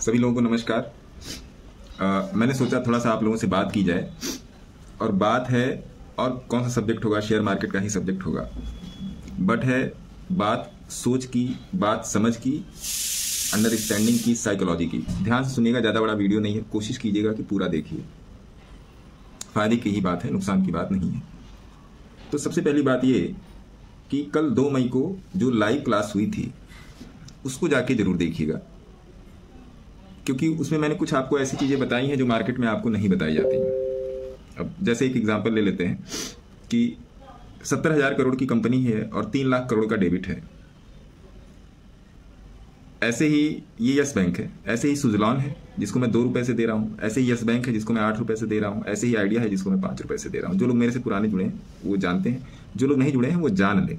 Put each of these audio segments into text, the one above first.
सभी लोगों को नमस्कार। मैंने सोचा थोड़ा सा आप लोगों से बात की जाए, और बात है, और कौन सा सब्जेक्ट होगा, शेयर मार्केट का ही सब्जेक्ट होगा, बट है बात सोच की, बात समझ की, अंडरस्टैंडिंग की, साइकोलॉजी की। ध्यान से सुनिएगा, ज़्यादा बड़ा वीडियो नहीं है, कोशिश कीजिएगा कि पूरा देखिए। फायदे की ही बात है, नुकसान की बात नहीं है। तो सबसे पहली बात ये कि कल 2 मई को जो लाइव क्लास हुई थी उसको जाके जरूर देखिएगा, क्योंकि उसमें मैंने कुछ आपको ऐसी चीज़ें बताई हैं जो मार्केट में आपको नहीं बताई जाती हैं। अब जैसे एक एग्जांपल ले लेते हैं कि 70,000 करोड़ की कंपनी है और 3 लाख करोड़ का डेबिट है। ऐसे ही ये यस बैंक है, ऐसे ही सुजलॉन है जिसको मैं 2 रुपए से दे रहा हूँ, ऐसे ही यस बैंक है जिसको मैं 8 रुपए से दे रहा हूँ, ऐसे ही आइडिया है जिसको मैं 5 रुपए से दे रहा हूँ। जो लोग मेरे से पुराने जुड़े हैं वो जानते हैं, जो लोग नहीं जुड़े हैं वो जान लें।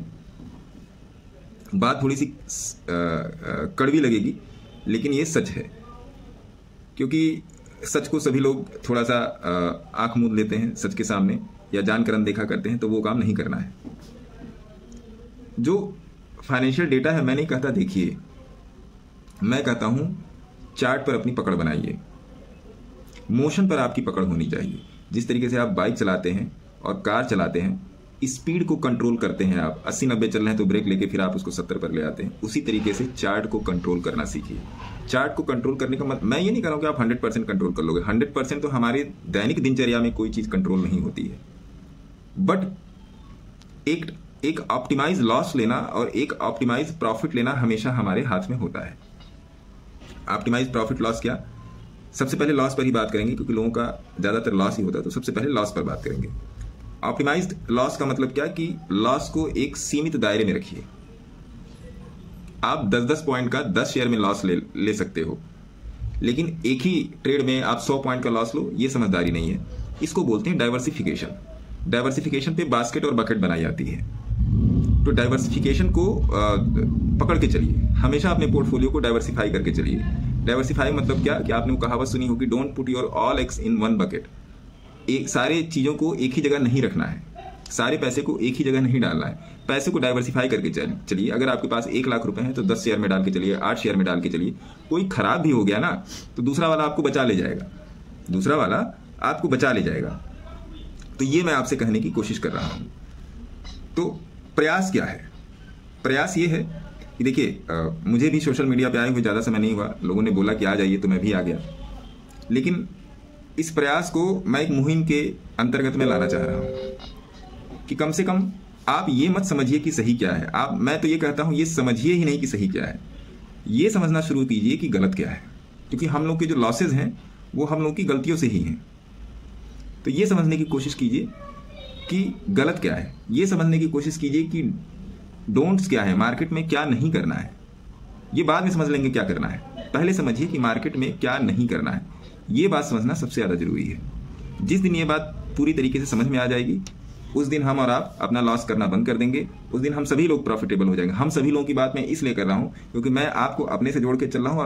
बात थोड़ी सी कड़वी लगेगी, लेकिन ये सच है, क्योंकि सच को सभी लोग थोड़ा सा आंख मूंद लेते हैं सच के सामने, या जानकर अनदेखा करते हैं, तो वो काम नहीं करना है। जो फाइनेंशियल डेटा है, मैं नहीं कहता देखिए, मैं कहता हूं चार्ट पर अपनी पकड़ बनाइए, मोशन पर आपकी पकड़ होनी चाहिए। जिस तरीके से आप बाइक चलाते हैं और कार चलाते हैं, स्पीड को कंट्रोल करते हैं, आप 80-90 चल रहे हैं तो ब्रेक लेके फिर आप उसको 70 पर ले आते हैं, उसी तरीके से चार्ट को कंट्रोल करना सीखिए। चार्ट को कंट्रोल करने का मैं ये नहीं कह रहा हूं कि आप 100% कंट्रोल कर लोगे। 100% तो हमारे दैनिक दिनचर्या में कोई चीज कंट्रोल नहीं होती है, बट एक ऑप्टिमाइज लॉस लेना और एक ऑप्टिमाइज प्रॉफिट लेना हमेशा हमारे हाथ में होता है। ऑप्टिमाइज प्रॉफिट लॉस क्या, सबसे पहले लॉस पर ही बात करेंगे, क्योंकि लोगों का ज्यादातर लॉस ही होता है, तो सबसे पहले लॉस पर बात करेंगे। ऑप्टिमाइज्ड लॉस का मतलब क्या कि लॉस को एक सीमित दायरे में रखिए। आप 10-10 पॉइंट का 10 शेयर में लॉस ले सकते हो, लेकिन एक ही ट्रेड में आप 100 पॉइंट का लॉस लो, ये समझदारी नहीं है। इसको बोलते हैं डाइवर्सिफिकेशन। डाइवर्सिफिकेशन पे बास्केट और बकेट बनाई जाती है। तो डाइवर्सिफिकेशन को पकड़ के चलिए, हमेशा अपने पोर्टफोलियो को डाइवर्सिफाई करके चलिए। डाइवर्सिफाई मतलब क्या कि आपने वो कहावत सुनी होगी, don't put your all eggs in one bucket. एक सारे चीजों को एक ही जगह नहीं रखना है, सारे पैसे को एक ही जगह नहीं डालना है, पैसे को डाइवर्सिफाई करके चलिए। अगर आपके पास 1 लाख रुपए हैं तो 10 शेयर में डाल के चलिए, 8 शेयर में डाल के चलिए। कोई खराब भी हो गया ना तो दूसरा वाला आपको बचा ले जाएगा, दूसरा वाला आपको बचा ले जाएगा। तो ये मैं आपसे कहने की कोशिश कर रहा हूं। तो प्रयास क्या है? प्रयास ये है कि देखिए, मुझे भी सोशल मीडिया पे आए हुए ज़्यादा समय नहीं हुआ, लोगों ने बोला कि आ जाइए तो मैं भी आ गया, लेकिन इस प्रयास को मैं एक मुहिम के अंतर्गत में लाना चाह रहा हूं कि कम से कम आप ये मत समझिए कि सही क्या है। मैं तो ये कहता हूं, ये समझिए ही नहीं कि सही क्या है, ये समझना शुरू कीजिए कि गलत क्या है, क्योंकि हम लोग के जो लॉसेज हैं वो हम लोग की गलतियों से ही हैं। तो ये समझने की कोशिश कीजिए कि गलत क्या है, ये समझने की कोशिश कीजिए कि डोंट्स क्या है, मार्केट में क्या नहीं करना है। ये बाद में समझ लेंगे क्या करना है, पहले समझिए कि मार्केट में क्या नहीं करना है। ये बात समझना सबसे ज्यादा जरूरी है। जिस दिन ये बात पूरी तरीके से समझ में आ जाएगी, उस दिन हम और आप अपना लॉस करना बंद कर देंगे, उस दिन हम सभी लोग प्रॉफिटेबल हो जाएंगे। हम सभी लोगों की बात मैं इसलिए कर रहा हूं क्योंकि मैं आपको अपने से जोड़ के चल रहा हूं,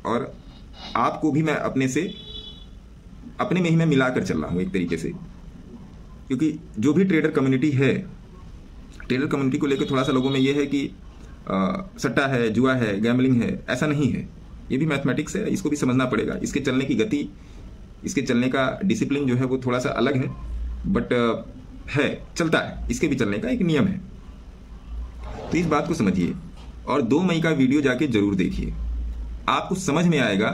और आपको भी मैं अपने में ही मैं मिलाकर चल रहा हूं एक तरीके से। क्योंकि जो भी ट्रेडर कम्युनिटी है, ट्रेडर कम्युनिटी को लेकर थोड़ा सा लोगों में ये है कि सट्टा है, जुआ है, गैम्बलिंग है। ऐसा नहीं है, ये भी मैथमेटिक्स है, इसको भी समझना पड़ेगा। इसके चलने की गति, इसके चलने का डिसिप्लिन जो है वो थोड़ा सा अलग है, बट है, चलता है, इसके भी चलने का एक नियम है। तो इस बात को समझिए, और 2 मई का वीडियो जाके जरूर देखिए, आपको समझ में आएगा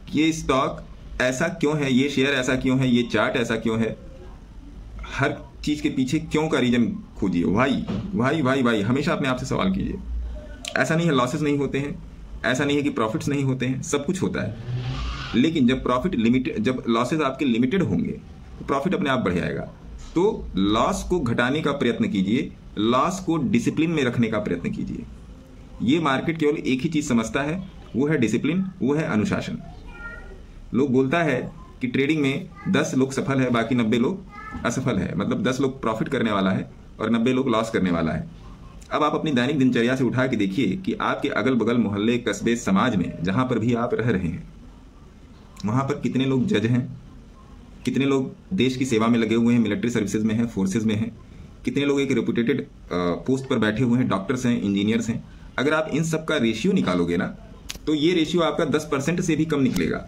कि ये स्टॉक ऐसा क्यों है, ये शेयर ऐसा क्यों है, ये चार्ट ऐसा क्यों है। हर चीज के पीछे क्यों का रीजन खोजिए। भाई हमेशा अपने आप से सवाल कीजिए। ऐसा नहीं है लॉसेस नहीं होते हैं, ऐसा नहीं है कि प्रॉफिट्स नहीं होते हैं, सब कुछ होता है। लेकिन जब लॉसेस आपके लिमिटेड होंगे तो प्रॉफिट अपने आप बढ़ जाएगा। तो लॉस को घटाने का प्रयत्न कीजिए, लॉस को डिसिप्लिन में रखने का प्रयत्न कीजिए। ये मार्केट केवल एक ही चीज समझता है, वो है डिसिप्लिन, वो है अनुशासन। लोग बोलता है कि ट्रेडिंग में 10 लोग सफल है, बाकी 90 लोग असफल है। मतलब 10 लोग प्रॉफिट करने वाला है और 90 लोग लॉस करने वाला है। अब आप अपनी दैनिक दिनचर्या से उठा के देखिए कि आपके अगल बगल मोहल्ले, कस्बे, समाज में जहां पर भी आप रह रहे हैं, वहां पर कितने लोग जज हैं, कितने लोग देश की सेवा में लगे हुए हैं, मिलिट्री सर्विसेज में हैं, फोर्सेज में हैं, कितने लोग एक रेपुटेटेड पोस्ट पर बैठे हुए हैं, डॉक्टर्स हैं, इंजीनियर्स हैं। अगर आप इन सब का रेशियो निकालोगे ना, तो ये रेशियो आपका 10% से भी कम निकलेगा।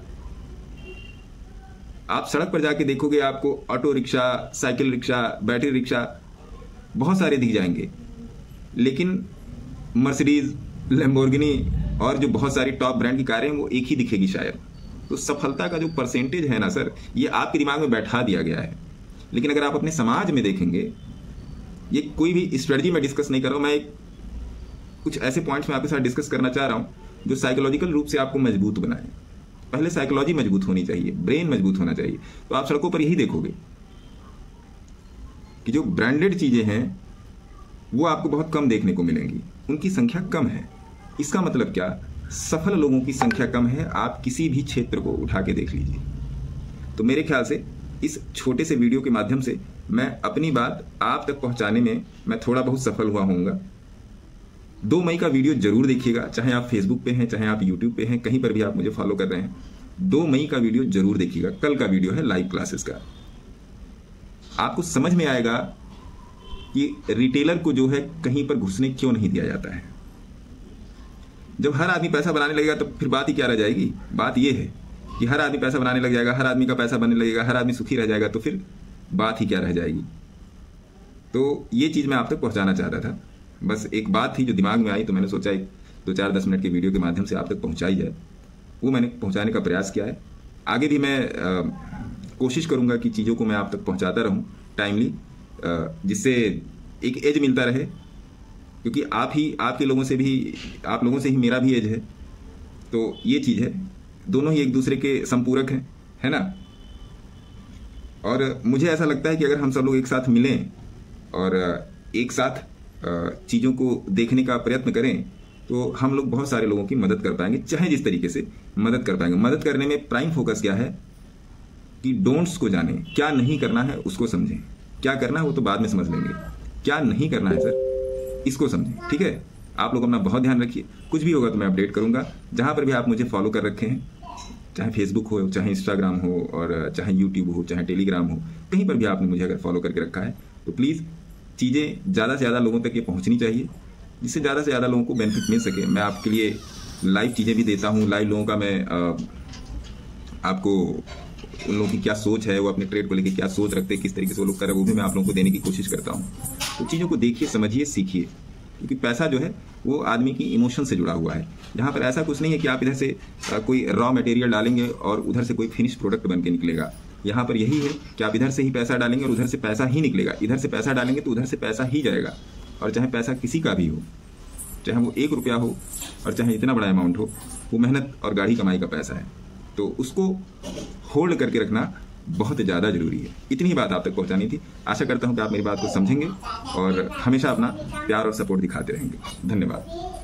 आप सड़क पर जाके देखोगे, आपको auto rickshaw, cycle rickshaw, battery rickshaw बहुत सारे दिख जाएंगे, लेकिन मर्सिडीज, लैम्बोर्गिनी और जो बहुत सारी टॉप ब्रांड की कारें हैं वो एक ही दिखेगी शायद। तो सफलता का जो परसेंटेज है ना सर, ये आपके दिमाग में बैठा दिया गया है। लेकिन अगर आप अपने समाज में देखेंगे, ये कोई भी स्ट्रेटजी में डिस्कस नहीं कर रहा हूं मैं, कुछ ऐसे पॉइंट्स में आपके साथ डिस्कस करना चाह रहा हूं जो साइकोलॉजिकल रूप से आपको मजबूत बनाए। पहले साइकोलॉजी मजबूत होनी चाहिए, ब्रेन मजबूत होना चाहिए। तो आप सड़कों पर यही देखोगे कि जो ब्रांडेड चीजें हैं वो आपको बहुत कम देखने को मिलेंगी, उनकी संख्या कम है। इसका मतलब क्या? सफल लोगों की संख्या कम है। आप किसी भी क्षेत्र को उठा के देख लीजिए। तो मेरे ख्याल से इस छोटे से वीडियो के माध्यम से मैं अपनी बात आप तक पहुंचाने में मैं थोड़ा बहुत सफल हुआ होऊंगा। 2 मई का वीडियो जरूर देखिएगा, चाहे आप फेसबुक पे हैं, चाहे आप यूट्यूब पे हैं, कहीं पर भी आप मुझे फॉलो कर रहे हैं। 2 मई का वीडियो जरूर देखिएगा। कल का वीडियो है लाइव क्लासेस का। आपको समझ में आएगा कि रिटेलर को जो है कहीं पर घुसने क्यों नहीं दिया जाता है। जब हर आदमी पैसा बनाने लगेगा तो फिर बात ही क्या रह जाएगी? बात यह है कि हर आदमी पैसा बनाने लग जाएगा, हर आदमी का पैसा बनने लगेगा, हर आदमी सुखी रह जाएगा, तो फिर बात ही क्या रह जाएगी। तो ये चीज मैं आप तक पहुंचाना चाहता था। बस एक बात थी जो दिमाग में आई, तो मैंने सोचा 2-4-10 मिनट के वीडियो के माध्यम से आप तक पहुंचाई जाए। वो मैंने पहुंचाने का प्रयास किया है। आगे भी मैं कोशिश करूंगा कि चीज़ों को मैं आप तक पहुंचाता रहूं टाइमली, जिससे एक एज मिलता रहे, क्योंकि आप लोगों से ही मेरा भी एज है। तो ये चीज़ है, दोनों ही एक दूसरे के संपूरक हैं, है ना। और मुझे ऐसा लगता है कि अगर हम सब लोग एक साथ मिलें और एक साथ चीज़ों को देखने का प्रयत्न करें तो हम लोग बहुत सारे लोगों की मदद कर पाएंगे, चाहे जिस तरीके से मदद कर पाएंगे। मदद करने में प्राइम फोकस क्या है कि डोंट्स को जानें, क्या नहीं करना है उसको समझें। क्या करना है वो तो बाद में समझ लेंगे, क्या नहीं करना है सर इसको समझें, ठीक है। आप लोग अपना बहुत ध्यान रखिए। कुछ भी होगा तो मैं अपडेट करूंगा। जहां पर भी आप मुझे फॉलो कर रखे हैं, चाहे फेसबुक हो, चाहे इंस्टाग्राम हो, और चाहे यूट्यूब हो, चाहे टेलीग्राम हो, कहीं पर भी आपने मुझे अगर फॉलो करके रखा है तो प्लीज़ चीज़ें ज़्यादा से ज़्यादा लोगों तक ये पहुंचनी चाहिए, जिससे ज़्यादा से ज़्यादा लोगों को बेनिफिट मिल सके। मैं आपके लिए लाइव चीज़ें भी देता हूँ। लाइव लोगों का मैं आपको उन लोगों की क्या सोच है, वो अपने ट्रेड को लेकर क्या सोच रखते हैं, किस तरीके से वो लोग कर रहे हैं, वो भी मैं आप लोगों को देने की कोशिश करता हूँ। तो चीज़ों को देखिए, समझिए, सीखिए, क्योंकि पैसा जो है वो आदमी की इमोशन से जुड़ा हुआ है। यहाँ पर ऐसा कुछ नहीं है कि आप इधर से कोई रॉ मटेरियल डालेंगे और उधर से कोई फिनिश प्रोडक्ट बन के निकलेगा। यहाँ पर यही है कि आप इधर से ही पैसा डालेंगे और उधर से पैसा ही निकलेगा। इधर से पैसा डालेंगे तो उधर से पैसा ही जाएगा। और चाहे पैसा किसी का भी हो, चाहे वो 1 रुपया हो और चाहे इतना बड़ा अमाउंट हो, वो मेहनत और गाढ़ी कमाई का पैसा है। तो उसको होल्ड करके रखना बहुत ज़्यादा जरूरी है। इतनी बात आप तक पहुंचानी थी। आशा करता हूं कि आप मेरी बात को समझेंगे और हमेशा अपना प्यार और सपोर्ट दिखाते रहेंगे। धन्यवाद।